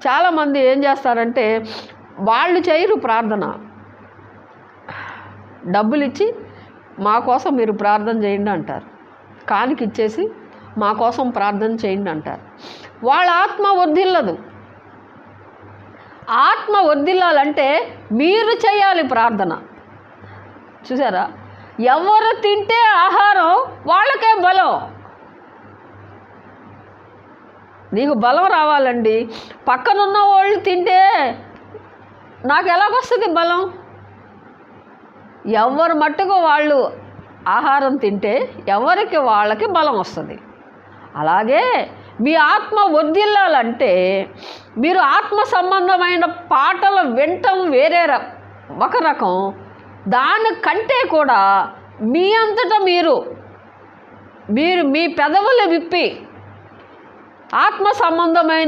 చాలామంది ఏం చేస్తారంటే వాళ్ళు చేయరు ప్రార్థన, డబ్బులు ఇచ్చి మా కోసం మీరు ప్రార్థన చేయండి అంటారు, కానికి ఇచ్చేసి మా కోసం ప్రార్థన చేయండి అంటారు. వాళ్ళ ఆత్మ వర్ధిల్లదు. ఆత్మ వర్ధిల్లాలంటే మీరు చేయాలి ప్రార్థన. చూసారా, ఎవరు తింటే ఆహారం వాళ్ళకే బలం. నీకు బలం రావాలండి, పక్కనున్న వాళ్ళు తింటే నాకు ఎలాగొస్తుంది బలం? ఎవరు మట్టుకు వాళ్ళు ఆహారం తింటే ఎవరికి వాళ్ళకి బలం వస్తుంది. అలాగే మీ ఆత్మ వర్ధిల్లాలంటే మీరు ఆత్మ సంబంధమైన పాటలు వినటం వేరే ఒక రకం, దానికంటే కూడా మీ అంతటా మీరు మీ పెదవులు విప్పి ఆత్మ సంబంధమైన